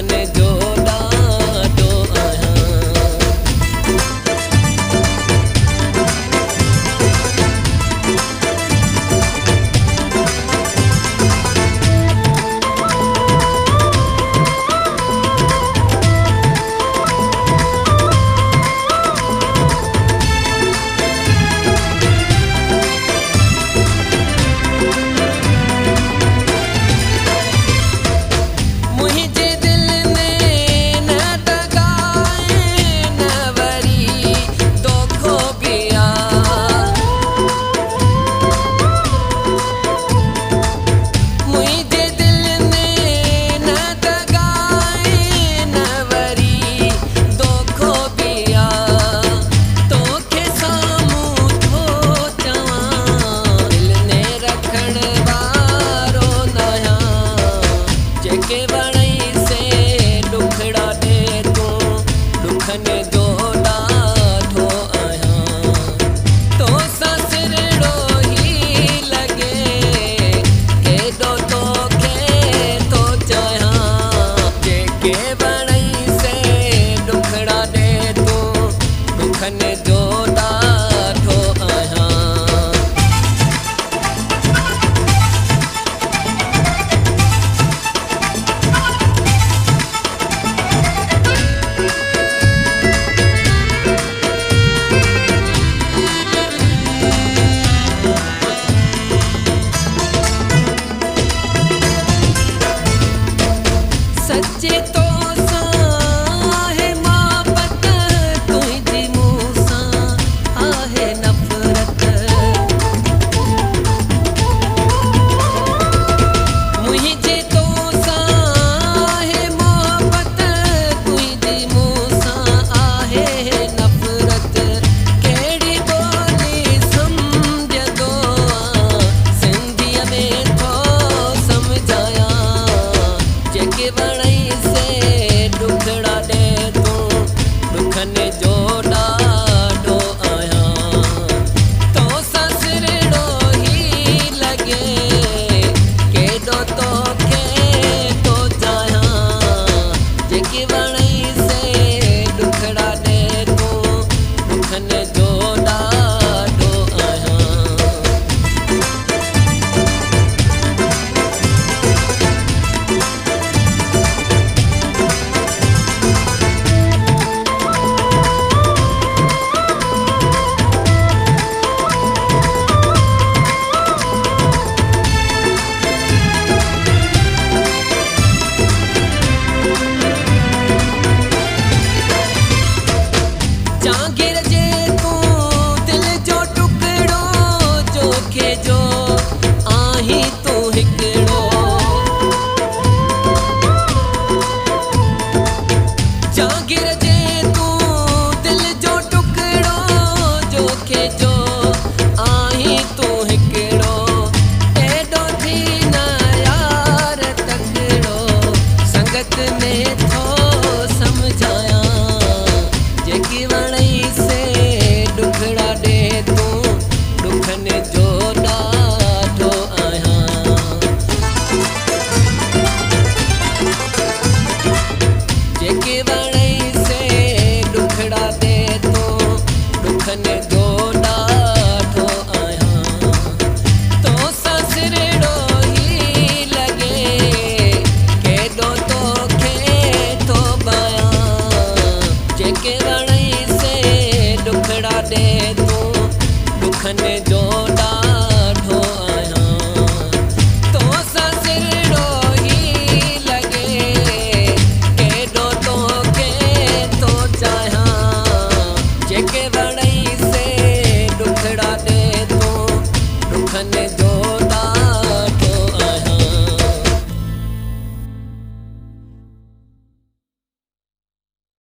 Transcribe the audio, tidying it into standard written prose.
दुखने जो ॾाढो आहियां। सच्चे तो आहे मोहब्बत तुझी मूंसां आहे नफ़रत। मुंहिंजे तोसां आहे मोहब्बत तुझी मूंसां आहे नफ़रत। कहिड़ी ॿोली सम्झंदो सिंधीअ में थो सम्झायां जेके दुखड़ा दे तू दुखने जो ॾाढो आहियां। तो ससुरिड़ो ही लगे केॾो तोखे थो चाहियां जेके वणई से दुखड़ा दे तू दुखने जो ॾाढो आहियां। जागीर जे तू दिल जो टुकड़ो जोखे जो आहीं तू हिकिड़ो। जागीर जे तू दिल जो टुकड़ो जोखे जो आहीं तू हिकिड़ो। एॾो थी न यार तकिड़ो संगत में थो सम्झायां जेकी वणई से दुखड़ा दे तू दुखने जो ॾाढो आहियां। जेके वणई से दुखड़ा दे तू दुखने जो ॾाढो आहियां। तो ससुरिड़ो ही लगे केॾो तोखे थो बयां जेके दुखड़ा दे तू दुखने जो ॾाढो आहियां। तो ससुरिड़ो ही लगे केॾो तोखे थो चाहियां जेके वणई से दुखड़ा दे तू दुखने जो